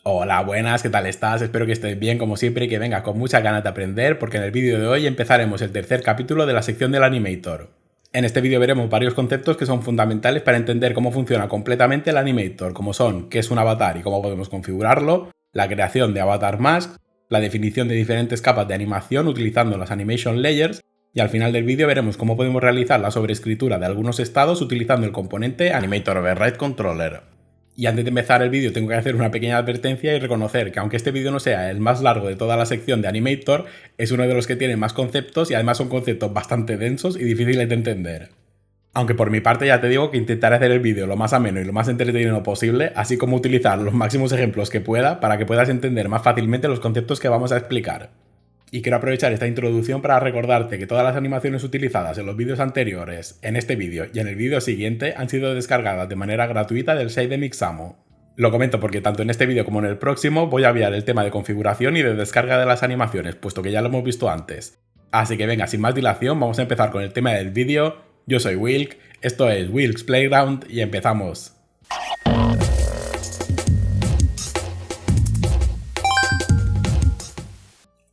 Hola, buenas, ¿qué tal estás? Espero que estés bien como siempre y que vengas con muchas ganas de aprender porque en el vídeo de hoy empezaremos el tercer capítulo de la sección del Animator. En este vídeo veremos varios conceptos que son fundamentales para entender cómo funciona completamente el Animator, como son qué es un avatar y cómo podemos configurarlo, la creación de Avatar Mask, la definición de diferentes capas de animación utilizando las Animation Layers y al final del vídeo veremos cómo podemos realizar la sobreescritura de algunos estados utilizando el componente Animator Override Controller. Y antes de empezar el vídeo tengo que hacer una pequeña advertencia y reconocer que aunque este vídeo no sea el más largo de toda la sección de Animator, es uno de los que tiene más conceptos y además son conceptos bastante densos y difíciles de entender. Aunque por mi parte ya te digo que intentaré hacer el vídeo lo más ameno y lo más entretenido posible, así como utilizar los máximos ejemplos que pueda para que puedas entender más fácilmente los conceptos que vamos a explicar. Y quiero aprovechar esta introducción para recordarte que todas las animaciones utilizadas en los vídeos anteriores, en este vídeo y en el vídeo siguiente han sido descargadas de manera gratuita del site de Mixamo. Lo comento porque tanto en este vídeo como en el próximo voy a obviar el tema de configuración y de descarga de las animaciones, puesto que ya lo hemos visto antes. Así que venga, sin más dilación, vamos a empezar con el tema del vídeo. Yo soy Wilk, esto es Wilk's Playground y empezamos.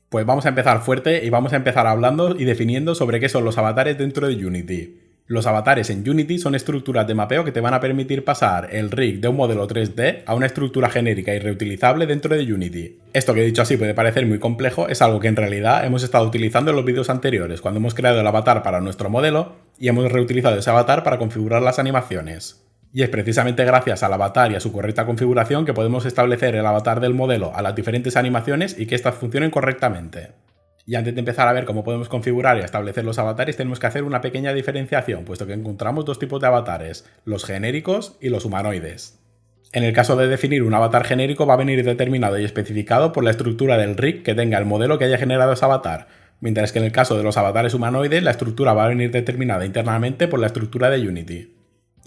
Pues vamos a empezar fuerte y vamos a empezar hablando y definiendo sobre qué son los avatares dentro de Unity. Los avatares en Unity son estructuras de mapeo que te van a permitir pasar el rig de un modelo 3D a una estructura genérica y reutilizable dentro de Unity. Esto que dicho así puede parecer muy complejo, es algo que en realidad hemos estado utilizando en los vídeos anteriores cuando hemos creado el avatar para nuestro modelo y hemos reutilizado ese avatar para configurar las animaciones. Y es precisamente gracias al avatar y a su correcta configuración que podemos establecer el avatar del modelo a las diferentes animaciones y que éstas funcionen correctamente. Y antes de empezar a ver cómo podemos configurar y establecer los avatares, tenemos que hacer una pequeña diferenciación, puesto que encontramos dos tipos de avatares, los genéricos y los humanoides. En el caso de definir un avatar genérico va a venir determinado y especificado por la estructura del rig que tenga el modelo que haya generado ese avatar, mientras que en el caso de los avatares humanoides la estructura va a venir determinada internamente por la estructura de Unity.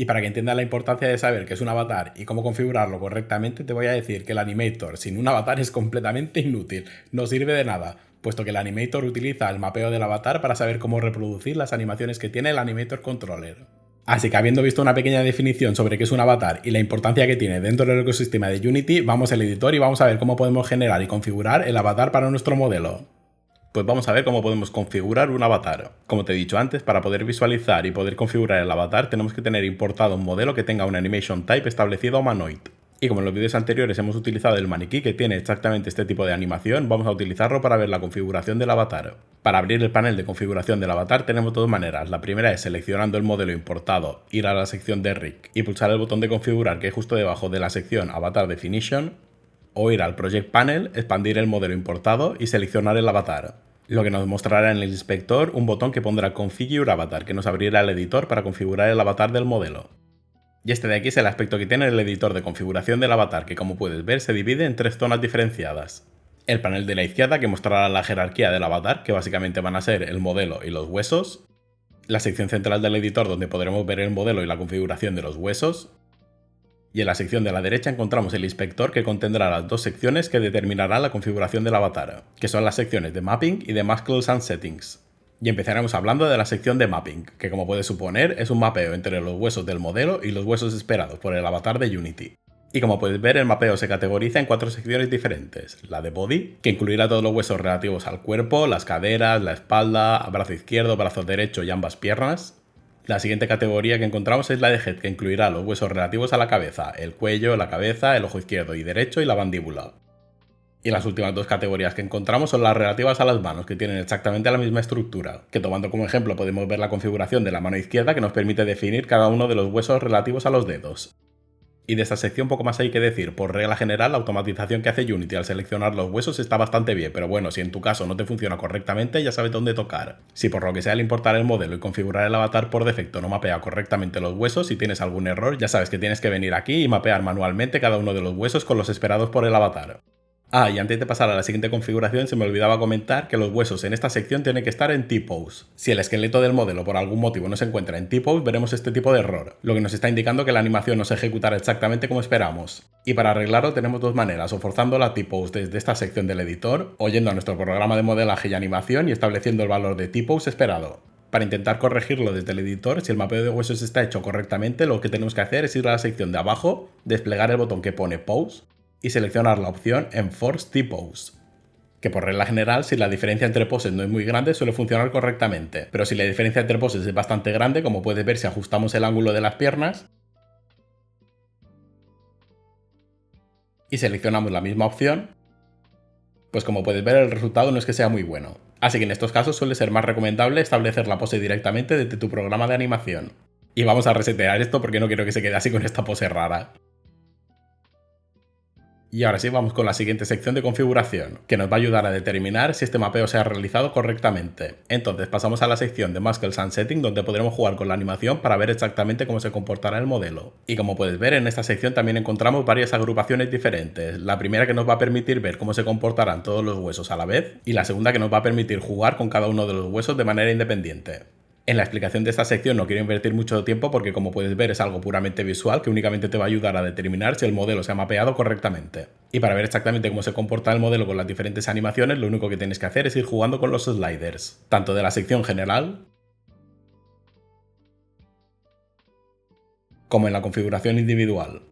Y para que entiendas la importancia de saber qué es un avatar y cómo configurarlo correctamente, te voy a decir que el Animator sin un avatar es completamente inútil, no sirve de nada, puesto que el Animator utiliza el mapeo del avatar para saber cómo reproducir las animaciones que tiene el Animator Controller. Así que habiendo visto una pequeña definición sobre qué es un avatar y la importancia que tiene dentro del ecosistema de Unity, vamos al editor y vamos a ver cómo podemos generar y configurar el avatar para nuestro modelo. Pues vamos a ver cómo podemos configurar un avatar. Como te he dicho antes, para poder visualizar y poder configurar el avatar tenemos que tener importado un modelo que tenga un animation type establecido a humanoid. Y como en los vídeos anteriores hemos utilizado el maniquí que tiene exactamente este tipo de animación, vamos a utilizarlo para ver la configuración del avatar. Para abrir el panel de configuración del avatar tenemos dos maneras. La primera es seleccionando el modelo importado, ir a la sección de rig y pulsar el botón de configurar que hay justo debajo de la sección Avatar Definition, o ir al Project Panel, expandir el modelo importado y seleccionar el avatar, lo que nos mostrará en el inspector un botón que pondrá Configure Avatar, que nos abrirá el editor para configurar el avatar del modelo. Y este de aquí es el aspecto que tiene el editor de configuración del avatar, que como puedes ver se divide en tres zonas diferenciadas. El panel de la izquierda, que mostrará la jerarquía del avatar, que básicamente van a ser el modelo y los huesos. La sección central del editor, donde podremos ver el modelo y la configuración de los huesos. Y en la sección de la derecha encontramos el inspector que contendrá las dos secciones que determinarán la configuración del avatar, que son las secciones de Mapping y de Muscles and Settings. Y empezaremos hablando de la sección de Mapping, que como puedes suponer es un mapeo entre los huesos del modelo y los huesos esperados por el avatar de Unity. Y como puedes ver, el mapeo se categoriza en cuatro secciones diferentes. La de Body, que incluirá todos los huesos relativos al cuerpo, las caderas, la espalda, brazo izquierdo, brazo derecho y ambas piernas. La siguiente categoría que encontramos es la de Head, que incluirá los huesos relativos a la cabeza, el cuello, la cabeza, el ojo izquierdo y derecho y la mandíbula. Y las últimas dos categorías que encontramos son las relativas a las manos, que tienen exactamente la misma estructura, que tomando como ejemplo podemos ver la configuración de la mano izquierda que nos permite definir cada uno de los huesos relativos a los dedos. Y de esta sección poco más hay que decir. Por regla general, la automatización que hace Unity al seleccionar los huesos está bastante bien, pero bueno, si en tu caso no te funciona correctamente, ya sabes dónde tocar. Si por lo que sea al importar el modelo y configurar el avatar por defecto no mapea correctamente los huesos, si tienes algún error, ya sabes que tienes que venir aquí y mapear manualmente cada uno de los huesos con los esperados por el avatar. Y antes de pasar a la siguiente configuración se me olvidaba comentar que los huesos en esta sección tienen que estar en T-Pose. Si el esqueleto del modelo por algún motivo no se encuentra en T-Pose, veremos este tipo de error, lo que nos está indicando que la animación no se ejecutará exactamente como esperamos. Y para arreglarlo tenemos dos maneras, o forzando la T-Pose desde esta sección del editor, o yendo a nuestro programa de modelaje y animación y estableciendo el valor de T-Pose esperado. Para intentar corregirlo desde el editor, si el mapeo de huesos está hecho correctamente, lo que tenemos que hacer es ir a la sección de abajo, desplegar el botón que pone Pose, y seleccionar la opción Enforce T-Pose, que por regla general, si la diferencia entre poses no es muy grande, suele funcionar correctamente, pero si la diferencia entre poses es bastante grande, como puedes ver si ajustamos el ángulo de las piernas y seleccionamos la misma opción, pues como puedes ver el resultado no es que sea muy bueno. Así que en estos casos suele ser más recomendable establecer la pose directamente desde tu programa de animación. Y vamos a resetear esto porque no quiero que se quede así con esta pose rara. Y ahora sí, vamos con la siguiente sección de configuración, que nos va a ayudar a determinar si este mapeo se ha realizado correctamente. Entonces pasamos a la sección de Muscles and Setting, donde podremos jugar con la animación para ver exactamente cómo se comportará el modelo. Y como puedes ver, en esta sección también encontramos varias agrupaciones diferentes. La primera que nos va a permitir ver cómo se comportarán todos los huesos a la vez, y la segunda que nos va a permitir jugar con cada uno de los huesos de manera independiente. En la explicación de esta sección no quiero invertir mucho tiempo porque, como puedes ver, es algo puramente visual que únicamente te va a ayudar a determinar si el modelo se ha mapeado correctamente. Y para ver exactamente cómo se comporta el modelo con las diferentes animaciones, lo único que tienes que hacer es ir jugando con los sliders, tanto de la sección general como en la configuración individual.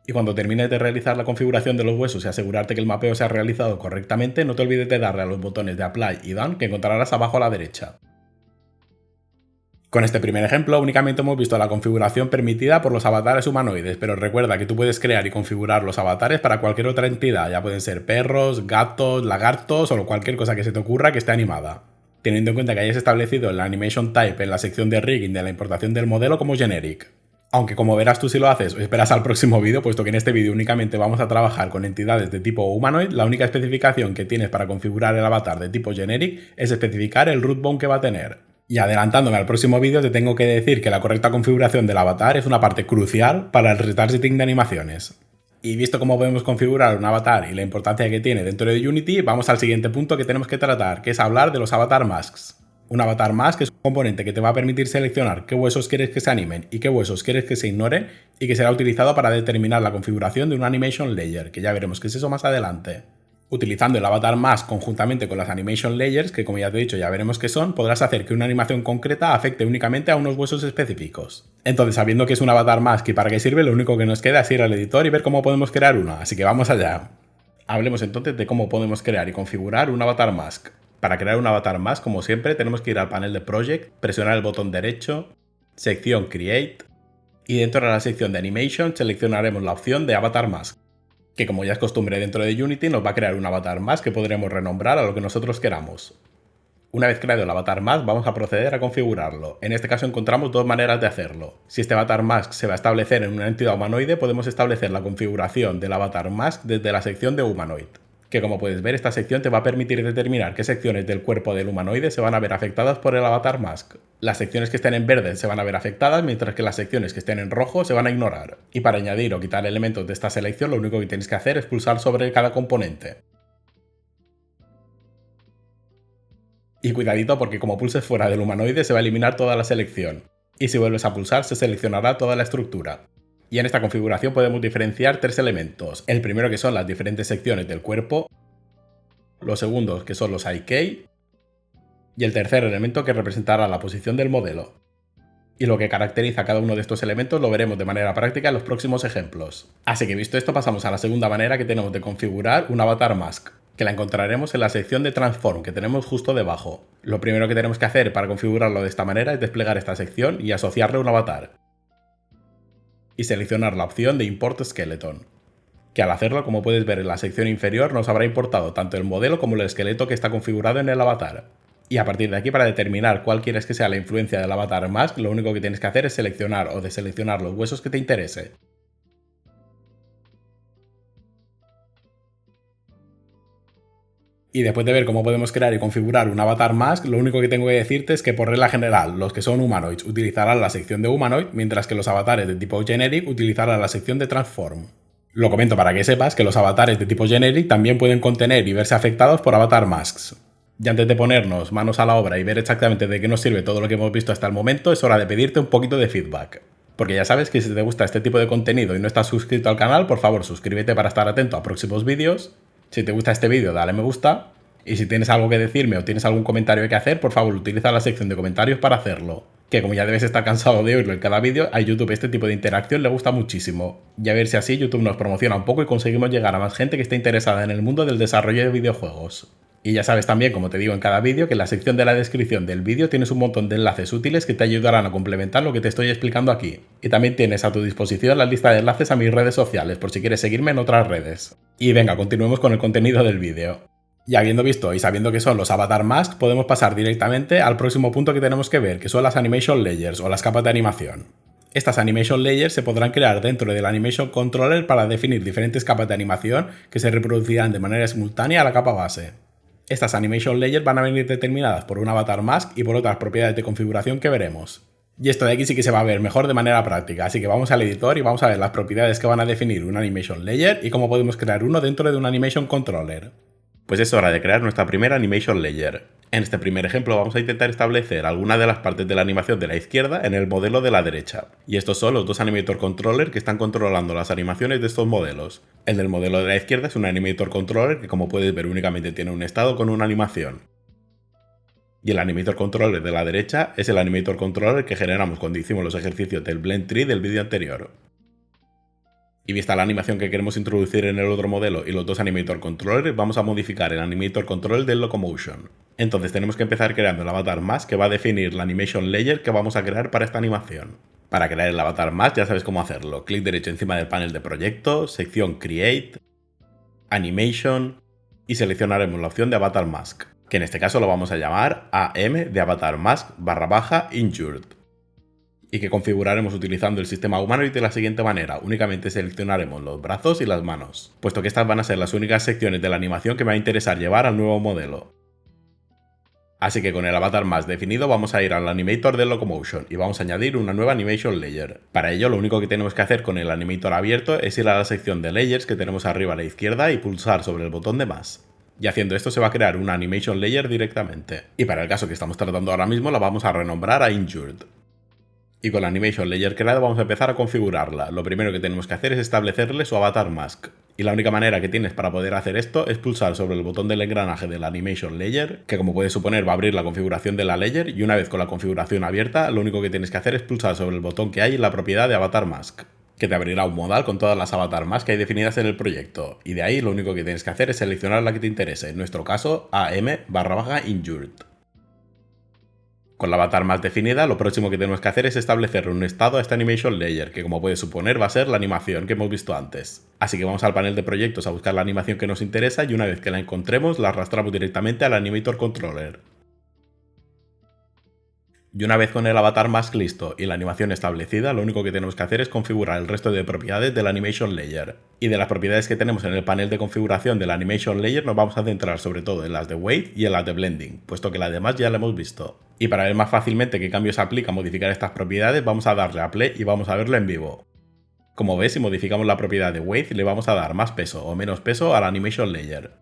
Y cuando termines de realizar la configuración de los huesos y asegurarte que el mapeo se ha realizado correctamente, no te olvides de darle a los botones de Apply y Done que encontrarás abajo a la derecha. Con este primer ejemplo únicamente hemos visto la configuración permitida por los avatares humanoides, pero recuerda que tú puedes crear y configurar los avatares para cualquier otra entidad, ya pueden ser perros, gatos, lagartos o cualquier cosa que se te ocurra que esté animada, teniendo en cuenta que hayas establecido el Animation Type en la sección de Rigging de la importación del modelo como Generic. Aunque como verás tú si lo haces o esperas al próximo vídeo, puesto que en este vídeo únicamente vamos a trabajar con entidades de tipo humanoid, la única especificación que tienes para configurar el avatar de tipo generic es especificar el root bone que va a tener. Y adelantándome al próximo vídeo te tengo que decir que la correcta configuración del avatar es una parte crucial para el retargeting de animaciones. Y visto cómo podemos configurar un avatar y la importancia que tiene dentro de Unity, vamos al siguiente punto que tenemos que tratar, que es hablar de los avatar masks. Un avatar mask es un componente que te va a permitir seleccionar qué huesos quieres que se animen y qué huesos quieres que se ignoren, y que será utilizado para determinar la configuración de un animation layer, que ya veremos qué es eso más adelante. Utilizando el avatar mask conjuntamente con las animation layers, que como ya te he dicho ya veremos qué son, podrás hacer que una animación concreta afecte únicamente a unos huesos específicos. Entonces, sabiendo que es un avatar mask y para qué sirve, lo único que nos queda es ir al editor y ver cómo podemos crear uno, así que vamos allá. Hablemos entonces de cómo podemos crear y configurar un avatar mask. Para crear un avatar mask, como siempre, tenemos que ir al panel de Project, presionar el botón derecho, sección Create, y dentro de la sección de Animation seleccionaremos la opción de Avatar Mask, que como ya es costumbre dentro de Unity nos va a crear un avatar mask que podremos renombrar a lo que nosotros queramos. Una vez creado el avatar mask, vamos a proceder a configurarlo. En este caso encontramos dos maneras de hacerlo. Si este avatar mask se va a establecer en una entidad humanoide, podemos establecer la configuración del avatar mask desde la sección de Humanoid, que como puedes ver, esta sección te va a permitir determinar qué secciones del cuerpo del humanoide se van a ver afectadas por el avatar mask. Las secciones que estén en verde se van a ver afectadas, mientras que las secciones que estén en rojo se van a ignorar. Y para añadir o quitar elementos de esta selección, lo único que tienes que hacer es pulsar sobre cada componente. Y cuidadito, porque como pulses fuera del humanoide se va a eliminar toda la selección, y si vuelves a pulsar se seleccionará toda la estructura. Y en esta configuración podemos diferenciar tres elementos. El primero, que son las diferentes secciones del cuerpo, los segundos, que son los IK, y el tercer elemento, que representará la posición del modelo. Y lo que caracteriza a cada uno de estos elementos lo veremos de manera práctica en los próximos ejemplos. Así que visto esto, pasamos a la segunda manera que tenemos de configurar un avatar mask, que la encontraremos en la sección de Transform que tenemos justo debajo. Lo primero que tenemos que hacer para configurarlo de esta manera es desplegar esta sección y asociarle un avatar, y seleccionar la opción de Import Skeleton, que al hacerlo, como puedes ver en la sección inferior, nos habrá importado tanto el modelo como el esqueleto que está configurado en el avatar. Y a partir de aquí, para determinar cuál quieres que sea la influencia del avatar mask, lo único que tienes que hacer es seleccionar o deseleccionar los huesos que te interese. Y después de ver cómo podemos crear y configurar un avatar mask, lo único que tengo que decirte es que por regla general los que son humanoids utilizarán la sección de humanoid, mientras que los avatares de tipo generic utilizarán la sección de transform. Lo comento para que sepas que los avatares de tipo generic también pueden contener y verse afectados por avatar masks. Y antes de ponernos manos a la obra y ver exactamente de qué nos sirve todo lo que hemos visto hasta el momento, es hora de pedirte un poquito de feedback. Porque ya sabes que si te gusta este tipo de contenido y no estás suscrito al canal, por favor suscríbete para estar atento a próximos vídeos. Si te gusta este vídeo, dale me gusta. Y si tienes algo que decirme o tienes algún comentario que hacer, por favor utiliza la sección de comentarios para hacerlo. que como ya debes estar cansado de oírlo en cada vídeo, a YouTube este tipo de interacción le gusta muchísimo. Y a ver si así YouTube nos promociona un poco y conseguimos llegar a más gente que esté interesada en el mundo del desarrollo de videojuegos. Y ya sabes también, como te digo en cada vídeo, que en la sección de la descripción del vídeo tienes un montón de enlaces útiles que te ayudarán a complementar lo que te estoy explicando aquí. Y también tienes a tu disposición la lista de enlaces a mis redes sociales por si quieres seguirme en otras redes. Y venga, continuemos con el contenido del vídeo. Y habiendo visto y sabiendo qué son los Avatar Mask, podemos pasar directamente al próximo punto que tenemos que ver, que son las Animation Layers o las capas de animación. Estas Animation Layers se podrán crear dentro del Animation Controller para definir diferentes capas de animación que se reproducirán de manera simultánea a la capa base. Estas Animation Layers van a venir determinadas por un Avatar Mask y por otras propiedades de configuración que veremos. Y esto de aquí sí que se va a ver mejor de manera práctica, así que vamos al editor y vamos a ver las propiedades que van a definir un Animation Layer y cómo podemos crear uno dentro de un Animation Controller. Pues es hora de crear nuestra primera Animation Layer. En este primer ejemplo vamos a intentar establecer alguna de las partes de la animación de la izquierda en el modelo de la derecha. Y estos son los dos Animator Controller que están controlando las animaciones de estos modelos. El del modelo de la izquierda es un Animator Controller que, como puedes ver, únicamente tiene un estado con una animación. Y el Animator Controller de la derecha es el Animator Controller que generamos cuando hicimos los ejercicios del Blend Tree del vídeo anterior. Y vista la animación que queremos introducir en el otro modelo y los dos Animator Controllers, vamos a modificar el Animator Controller del Locomotion. Entonces tenemos que empezar creando el Avatar Mask que va a definir la Animation Layer que vamos a crear para esta animación. Para crear el Avatar Mask ya sabes cómo hacerlo. Clic derecho encima del panel de proyecto, sección Create, Animation y seleccionaremos la opción de Avatar Mask, que en este caso lo vamos a llamar AM de Avatar Mask /Injured. Y que configuraremos utilizando el sistema Humanoid de la siguiente manera: únicamente seleccionaremos los brazos y las manos, puesto que estas van a ser las únicas secciones de la animación que me va a interesar llevar al nuevo modelo. Así que con el Avatar Mask definido vamos a ir al Animator de Locomotion y vamos a añadir una nueva Animation Layer. Para ello lo único que tenemos que hacer con el Animator abierto es ir a la sección de Layers que tenemos arriba a la izquierda y pulsar sobre el botón de más. Y haciendo esto se va a crear una Animation Layer directamente. Y para el caso que estamos tratando ahora mismo la vamos a renombrar a Injured. Y con la Animation Layer creada vamos a empezar a configurarla. Lo primero que tenemos que hacer es establecerle su Avatar Mask. Y la única manera que tienes para poder hacer esto es pulsar sobre el botón del engranaje de la Animation Layer, que como puedes suponer va a abrir la configuración de la Layer, y una vez con la configuración abierta, lo único que tienes que hacer es pulsar sobre el botón que hay en la propiedad de Avatar Mask, que te abrirá un modal con todas las Avatar Mask que hay definidas en el proyecto. Y de ahí lo único que tienes que hacer es seleccionar la que te interese, en nuestro caso AM/Injured. Con la Avatar Mask definida, lo próximo que tenemos que hacer es establecer un estado a esta Animation Layer, que como puedes suponer va a ser la animación que hemos visto antes. Así que vamos al panel de proyectos a buscar la animación que nos interesa y una vez que la encontremos la arrastramos directamente al Animator Controller. Y una vez con el Avatar Mask listo y la animación establecida, lo único que tenemos que hacer es configurar el resto de propiedades de la Animation Layer. Y de las propiedades que tenemos en el panel de configuración de la Animation Layer nos vamos a centrar sobre todo en las de Weight y en las de Blending, puesto que las demás ya la hemos visto. Y para ver más fácilmente qué cambios aplica a modificar estas propiedades, vamos a darle a Play y vamos a verlo en vivo. Como ves, si modificamos la propiedad de Weight, le vamos a dar más peso o menos peso a la Animation Layer.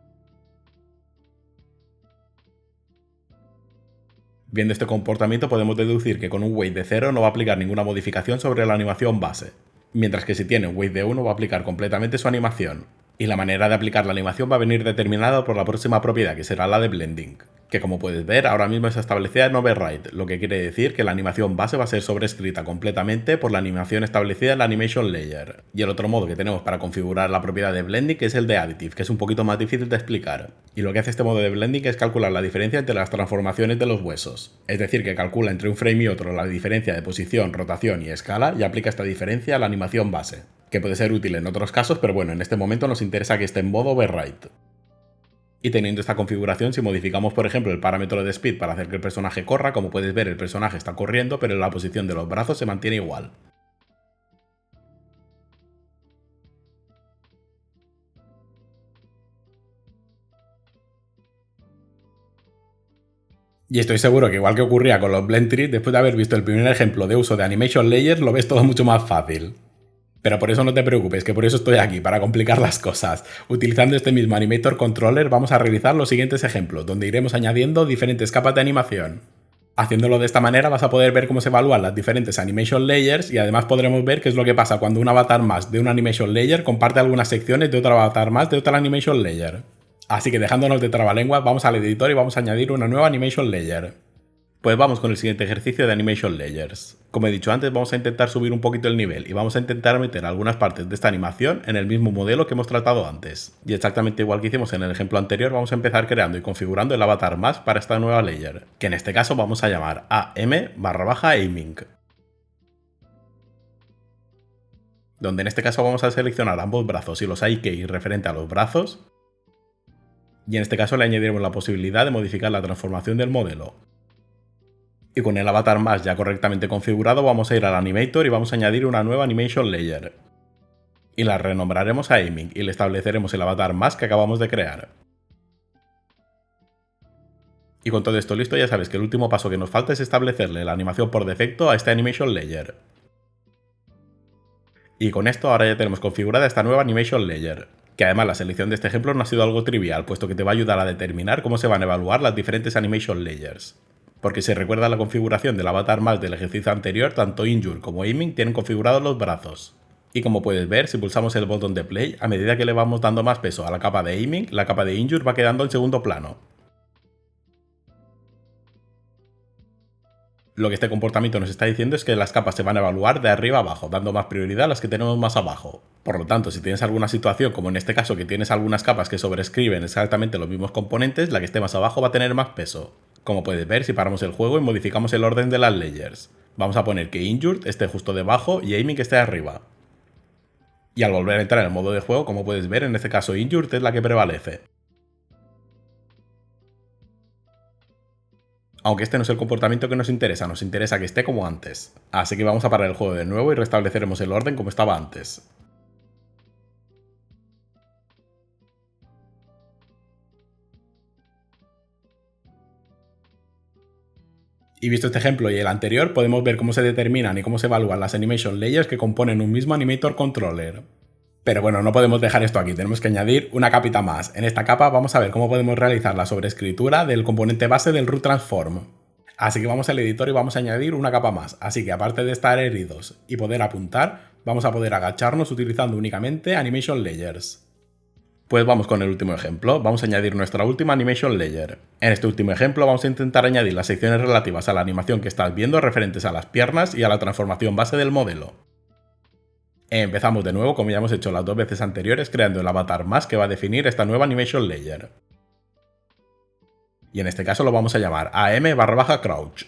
Viendo este comportamiento podemos deducir que con un weight de 0 no va a aplicar ninguna modificación sobre la animación base, mientras que si tiene un weight de 1 va a aplicar completamente su animación. Y la manera de aplicar la animación va a venir determinada por la próxima propiedad, que será la de Blending, que como puedes ver ahora mismo está establecida en Override, lo que quiere decir que la animación base va a ser sobrescrita completamente por la animación establecida en la Animation Layer. Y el otro modo que tenemos para configurar la propiedad de Blending es el de Additive, que es un poquito más difícil de explicar. Y lo que hace este modo de Blending es calcular la diferencia entre las transformaciones de los huesos. Es decir, que calcula entre un frame y otro la diferencia de posición, rotación y escala y aplica esta diferencia a la animación base, que puede ser útil en otros casos, pero bueno, en este momento nos interesa que esté en modo Override. Y teniendo esta configuración, si modificamos por ejemplo el parámetro de speed para hacer que el personaje corra, como puedes ver el personaje está corriendo, pero la posición de los brazos se mantiene igual. Y estoy seguro que igual que ocurría con los Blend Trees, después de haber visto el primer ejemplo de uso de Animation Layers, lo ves todo mucho más fácil. Pero por eso no te preocupes, que por eso estoy aquí, para complicar las cosas. Utilizando este mismo Animator Controller vamos a realizar los siguientes ejemplos, donde iremos añadiendo diferentes capas de animación. Haciéndolo de esta manera vas a poder ver cómo se evalúan las diferentes Animation Layers y además podremos ver qué es lo que pasa cuando un Avatar Mask de una Animation Layer comparte algunas secciones de otro Avatar Mask de otra Animation Layer. Así que dejándonos de trabalenguas, vamos al editor y vamos a añadir una nueva Animation Layer. Pues vamos con el siguiente ejercicio de Animation Layers. Como he dicho antes, vamos a intentar subir un poquito el nivel y vamos a intentar meter algunas partes de esta animación en el mismo modelo que hemos tratado antes. Y exactamente igual que hicimos en el ejemplo anterior, vamos a empezar creando y configurando el avatar mask para esta nueva layer, que en este caso vamos a llamar AM_aiming. Donde en este caso vamos a seleccionar ambos brazos y los IK referente a los brazos. Y en este caso le añadiremos la posibilidad de modificar la transformación del modelo. Y con el avatar mask ya correctamente configurado vamos a ir al Animator y vamos a añadir una nueva Animation Layer. Y la renombraremos a Aiming y le estableceremos el avatar mask que acabamos de crear. Y con todo esto listo ya sabes que el último paso que nos falta es establecerle la animación por defecto a esta Animation Layer. Y con esto ahora ya tenemos configurada esta nueva Animation Layer, que además la selección de este ejemplo no ha sido algo trivial, puesto que te va a ayudar a determinar cómo se van a evaluar las diferentes Animation Layers. Porque si recuerdas la configuración del avatar mask del ejercicio anterior, tanto Injure como Aiming tienen configurados los brazos. Y como puedes ver, si pulsamos el botón de play, a medida que le vamos dando más peso a la capa de Aiming, la capa de Injure va quedando en segundo plano. Lo que este comportamiento nos está diciendo es que las capas se van a evaluar de arriba a abajo, dando más prioridad a las que tenemos más abajo. Por lo tanto, si tienes alguna situación, como en este caso que tienes algunas capas que sobrescriben exactamente los mismos componentes, la que esté más abajo va a tener más peso. Como puedes ver, si paramos el juego y modificamos el orden de las layers, vamos a poner que Injured esté justo debajo y Aiming esté arriba. Y al volver a entrar en el modo de juego, como puedes ver, en este caso Injured es la que prevalece. Aunque este no es el comportamiento que nos interesa que esté como antes. Así que vamos a parar el juego de nuevo y restableceremos el orden como estaba antes. Y visto este ejemplo y el anterior, podemos ver cómo se determinan y cómo se evalúan las animation layers que componen un mismo animator controller. Pero bueno, no podemos dejar esto aquí, tenemos que añadir una capita más. En esta capa vamos a ver cómo podemos realizar la sobreescritura del componente base del root transform. Así que vamos al editor y vamos a añadir una capa más. Así que aparte de estar heridos y poder apuntar, vamos a poder agacharnos utilizando únicamente animation layers. Pues vamos con el último ejemplo, vamos a añadir nuestra última Animation Layer. En este último ejemplo vamos a intentar añadir las secciones relativas a la animación que estás viendo referentes a las piernas y a la transformación base del modelo. Empezamos de nuevo como ya hemos hecho las dos veces anteriores creando el avatar mask que va a definir esta nueva Animation Layer. Y en este caso lo vamos a llamar AM_crouch.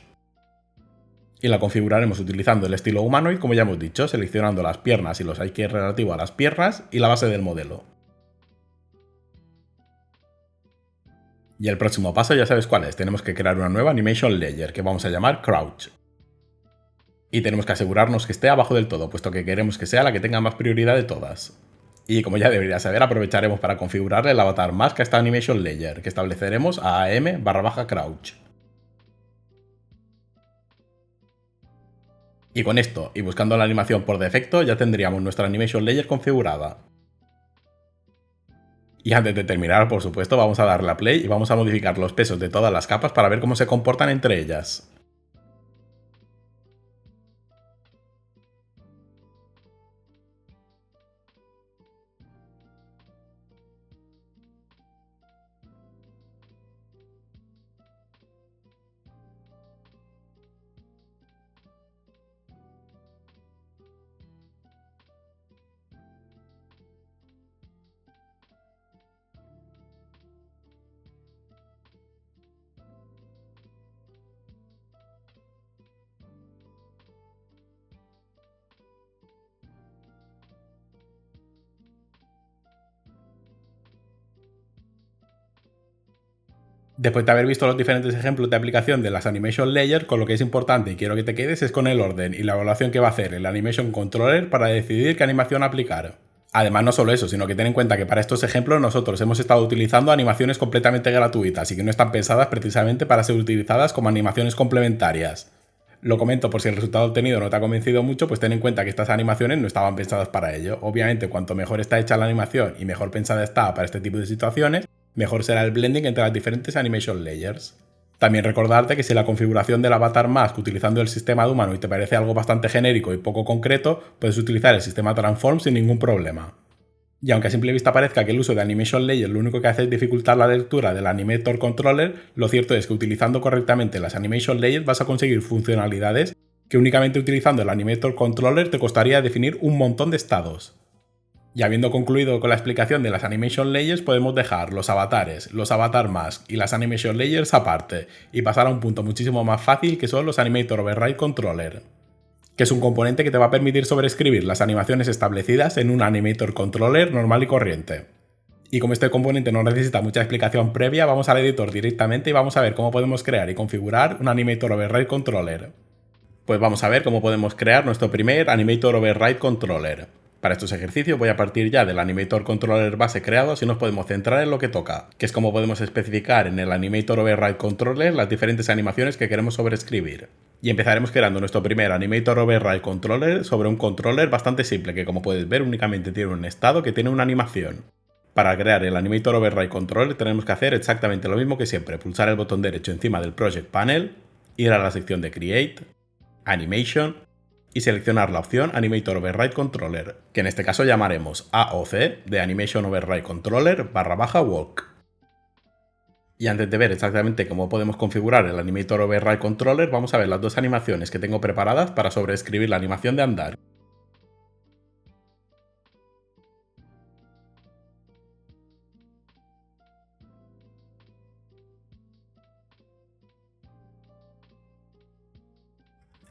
Y la configuraremos utilizando el estilo humanoid como ya hemos dicho, seleccionando las piernas y los IK relativo a las piernas y la base del modelo. Y el próximo paso ya sabes cuál es, tenemos que crear una nueva Animation Layer que vamos a llamar Crouch. Y tenemos que asegurarnos que esté abajo del todo, puesto que queremos que sea la que tenga más prioridad de todas. Y como ya deberías saber, aprovecharemos para configurarle el avatar mask a esta Animation Layer, que estableceremos a AM_crouch. Y con esto, y buscando la animación por defecto, ya tendríamos nuestra Animation Layer configurada. Y antes de terminar, por supuesto, vamos a darle a play y vamos a modificar los pesos de todas las capas para ver cómo se comportan entre ellas. Después de haber visto los diferentes ejemplos de aplicación de las Animation Layers, con lo que es importante y quiero que te quedes es con el orden y la evaluación que va a hacer el Animation Controller para decidir qué animación aplicar. Además, no solo eso, sino que ten en cuenta que para estos ejemplos nosotros hemos estado utilizando animaciones completamente gratuitas y que no están pensadas precisamente para ser utilizadas como animaciones complementarias. Lo comento por si el resultado obtenido no te ha convencido mucho, pues ten en cuenta que estas animaciones no estaban pensadas para ello. Obviamente, cuanto mejor está hecha la animación y mejor pensada está para este tipo de situaciones, mejor será el blending entre las diferentes animation layers. También recordarte que si la configuración del avatar mask utilizando el sistema de humano y te parece algo bastante genérico y poco concreto, puedes utilizar el sistema transform sin ningún problema. Y aunque a simple vista parezca que el uso de Animation Layer lo único que hace es dificultar la lectura del Animator Controller, lo cierto es que utilizando correctamente las Animation Layers vas a conseguir funcionalidades que únicamente utilizando el Animator Controller te costaría definir un montón de estados. Y habiendo concluido con la explicación de las Animation Layers, podemos dejar los avatares, los Avatar Mask y las Animation Layers aparte, y pasar a un punto muchísimo más fácil que son los Animator Override Controller, que es un componente que te va a permitir sobreescribir las animaciones establecidas en un Animator Controller normal y corriente. Y como este componente no necesita mucha explicación previa, vamos al editor directamente y vamos a ver cómo podemos crear y configurar un Animator Override Controller. Pues vamos a ver cómo podemos crear nuestro primer Animator Override Controller. Para estos ejercicios voy a partir ya del Animator Controller base creado, así nos podemos centrar en lo que toca, que es cómo podemos especificar en el Animator Override Controller las diferentes animaciones que queremos sobreescribir. Y empezaremos creando nuestro primer Animator Override Controller sobre un controller bastante simple, que como puedes ver únicamente tiene un estado que tiene una animación. Para crear el Animator Override Controller tenemos que hacer exactamente lo mismo que siempre, pulsar el botón derecho encima del Project Panel, ir a la sección de Create, Animation y seleccionar la opción Animator Override Controller, que en este caso llamaremos AOC de Animation Override Controller /walk. Y antes de ver exactamente cómo podemos configurar el Animator Override Controller, vamos a ver las dos animaciones que tengo preparadas para sobreescribir la animación de andar.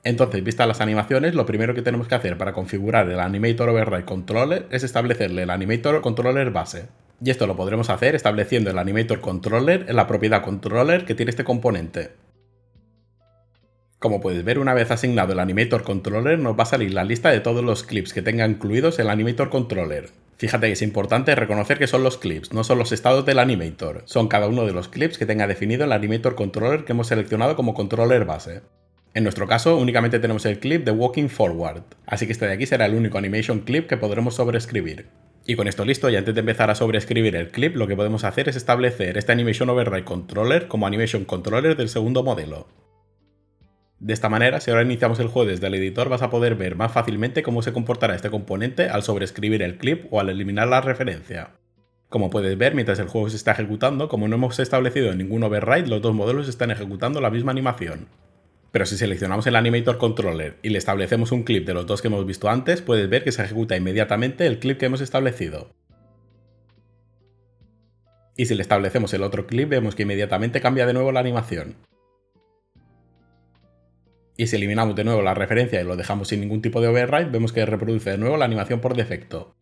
Entonces, vistas las animaciones, lo primero que tenemos que hacer para configurar el Animator Override Controller es establecerle el Animator Controller base. Y esto lo podremos hacer estableciendo el Animator Controller en la propiedad Controller que tiene este componente. Como puedes ver, una vez asignado el Animator Controller nos va a salir la lista de todos los clips que tenga incluidos el Animator Controller. Fíjate que es importante reconocer que son los clips, no son los estados del Animator. Son cada uno de los clips que tenga definido el Animator Controller que hemos seleccionado como controller base. En nuestro caso, únicamente tenemos el clip de Walking Forward, así que este de aquí será el único animation clip que podremos sobreescribir. Y con esto listo, y antes de empezar a sobreescribir el clip, lo que podemos hacer es establecer este Animation Override Controller como Animation Controller del segundo modelo. De esta manera, si ahora iniciamos el juego desde el editor, vas a poder ver más fácilmente cómo se comportará este componente al sobreescribir el clip o al eliminar la referencia. Como puedes ver, mientras el juego se está ejecutando, como no hemos establecido ningún override, los dos modelos están ejecutando la misma animación. Pero si seleccionamos el Animator Controller y le establecemos un clip de los dos que hemos visto antes, puedes ver que se ejecuta inmediatamente el clip que hemos establecido. Y si le establecemos el otro clip, vemos que inmediatamente cambia de nuevo la animación. Y si eliminamos de nuevo la referencia y lo dejamos sin ningún tipo de override, vemos que reproduce de nuevo la animación por defecto.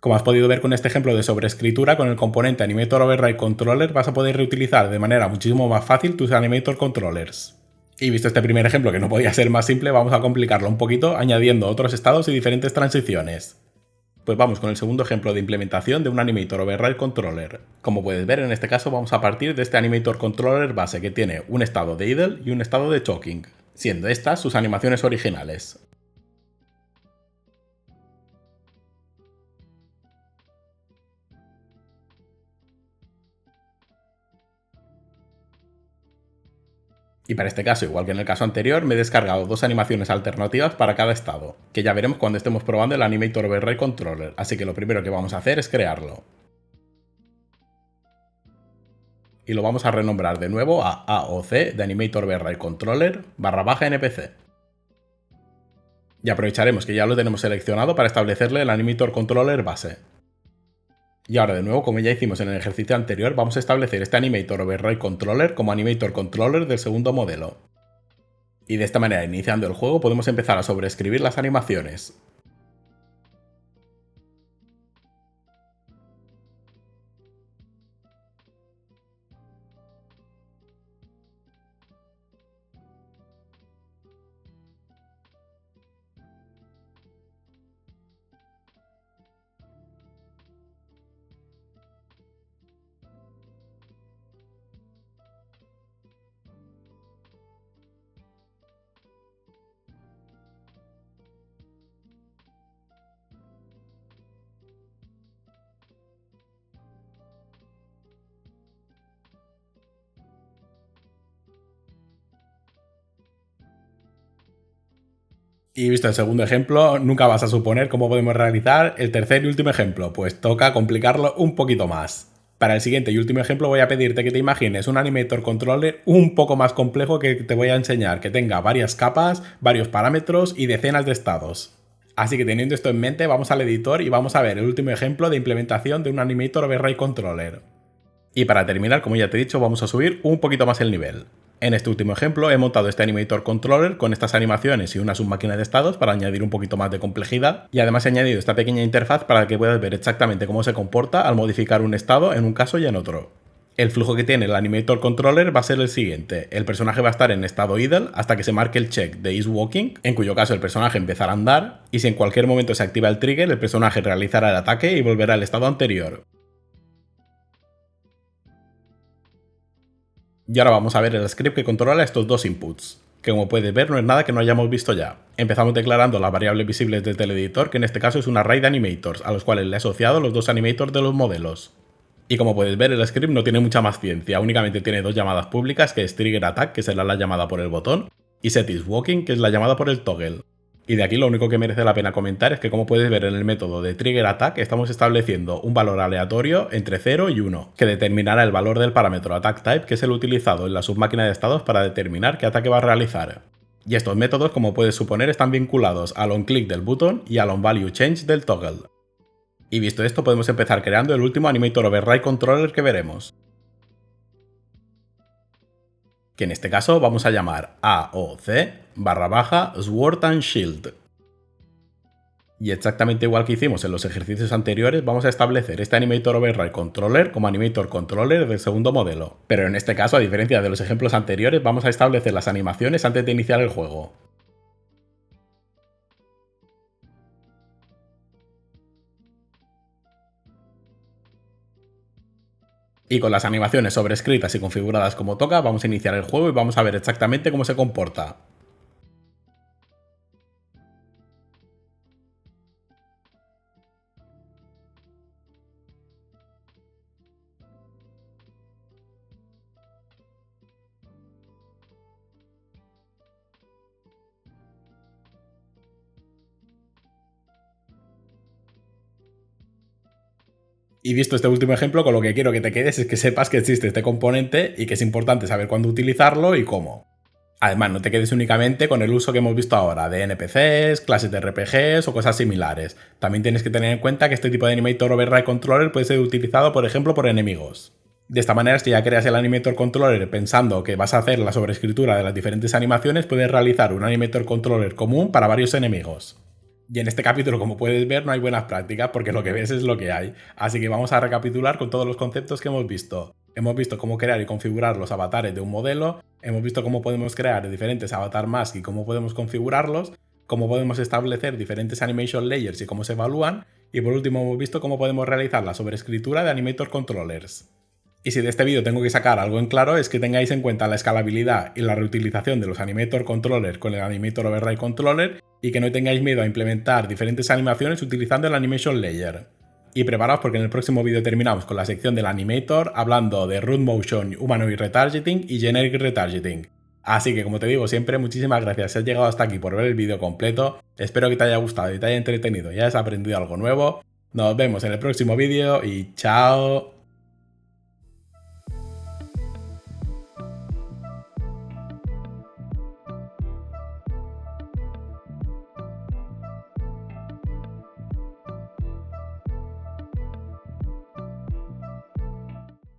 Como has podido ver con este ejemplo de sobreescritura, con el componente Animator Override Controller vas a poder reutilizar de manera muchísimo más fácil tus Animator Controllers. Y visto este primer ejemplo que no podía ser más simple, vamos a complicarlo un poquito añadiendo otros estados y diferentes transiciones. Pues vamos con el segundo ejemplo de implementación de un Animator Override Controller. Como puedes ver, en este caso vamos a partir de este Animator Controller base que tiene un estado de idle y un estado de choking, siendo estas sus animaciones originales. Y para este caso, igual que en el caso anterior, me he descargado dos animaciones alternativas para cada estado, que ya veremos cuando estemos probando el Animator Override Controller, así que lo primero que vamos a hacer es crearlo. Y lo vamos a renombrar de nuevo a AOC de Animator Override Controller /NPC. Y aprovecharemos que ya lo tenemos seleccionado para establecerle el Animator Controller base. Y ahora de nuevo, como ya hicimos en el ejercicio anterior, vamos a establecer este Animator Override Controller como Animator Controller del segundo modelo. Y de esta manera, iniciando el juego, podemos empezar a sobreescribir las animaciones. Y visto el segundo ejemplo, nunca vas a suponer cómo podemos realizar el tercer y último ejemplo, pues toca complicarlo un poquito más. Para el siguiente y último ejemplo voy a pedirte que te imagines un Animator Controller un poco más complejo que te voy a enseñar, que tenga varias capas, varios parámetros y decenas de estados. Así que teniendo esto en mente, vamos al editor y vamos a ver el último ejemplo de implementación de un Animator Override Controller. Y para terminar, como ya te he dicho, vamos a subir un poquito más el nivel. En este último ejemplo he montado este Animator Controller con estas animaciones y una submáquina de estados para añadir un poquito más de complejidad, y además he añadido esta pequeña interfaz para que puedas ver exactamente cómo se comporta al modificar un estado en un caso y en otro. El flujo que tiene el Animator Controller va a ser el siguiente: el personaje va a estar en estado idle hasta que se marque el check de is walking, en cuyo caso el personaje empezará a andar, y si en cualquier momento se activa el trigger, el personaje realizará el ataque y volverá al estado anterior. Y ahora vamos a ver el script que controla estos dos inputs, que como puedes ver no es nada que no hayamos visto ya. Empezamos declarando las variables visibles desde el editor, que en este caso es un array de animators, a los cuales le he asociado los dos animators de los modelos. Y como puedes ver, el script no tiene mucha más ciencia, únicamente tiene dos llamadas públicas, que es trigger attack, que será la llamada por el botón, y set is walking, que es la llamada por el toggle. Y de aquí lo único que merece la pena comentar es que, como puedes ver en el método de trigger attack, estamos estableciendo un valor aleatorio entre 0 y 1, que determinará el valor del parámetro attack type, que es el utilizado en la submáquina de estados para determinar qué ataque va a realizar. Y estos métodos, como puedes suponer, están vinculados al onClick del botón y al onValueChange del toggle. Y visto esto, podemos empezar creando el último Animator Override Controller que veremos, que en este caso vamos a llamar AOC_Sword and Shield. Y exactamente igual que hicimos en los ejercicios anteriores, vamos a establecer este Animator Override Controller como Animator Controller del segundo modelo. Pero en este caso, a diferencia de los ejemplos anteriores, vamos a establecer las animaciones antes de iniciar el juego. Y con las animaciones sobrescritas y configuradas como toca, vamos a iniciar el juego y vamos a ver exactamente cómo se comporta. Y visto este último ejemplo, con lo que quiero que te quedes es que sepas que existe este componente y que es importante saber cuándo utilizarlo y cómo. Además, no te quedes únicamente con el uso que hemos visto ahora de NPCs, clases de RPGs o cosas similares. También tienes que tener en cuenta que este tipo de Animator Override Controller puede ser utilizado, por ejemplo, por enemigos. De esta manera, si ya creas el Animator Controller pensando que vas a hacer la sobreescritura de las diferentes animaciones, puedes realizar un Animator Controller común para varios enemigos. Y en este capítulo, como puedes ver, no hay buenas prácticas porque lo que ves es lo que hay. Así que vamos a recapitular con todos los conceptos que hemos visto. Hemos visto cómo crear y configurar los avatares de un modelo, hemos visto cómo podemos crear diferentes avatar masks y cómo podemos configurarlos, cómo podemos establecer diferentes animation layers y cómo se evalúan, y por último hemos visto cómo podemos realizar la sobreescritura de Animator Controllers. Y si de este vídeo tengo que sacar algo en claro es que tengáis en cuenta la escalabilidad y la reutilización de los Animator Controller con el Animator Override Controller y que no tengáis miedo a implementar diferentes animaciones utilizando el Animation Layer. Y preparaos porque en el próximo vídeo terminamos con la sección del Animator hablando de Root Motion, Humanoid Retargeting y Generic Retargeting. Así que, como te digo siempre, muchísimas gracias si has llegado hasta aquí por ver el vídeo completo. Espero que te haya gustado y te haya entretenido y hayas aprendido algo nuevo. Nos vemos en el próximo vídeo y chao.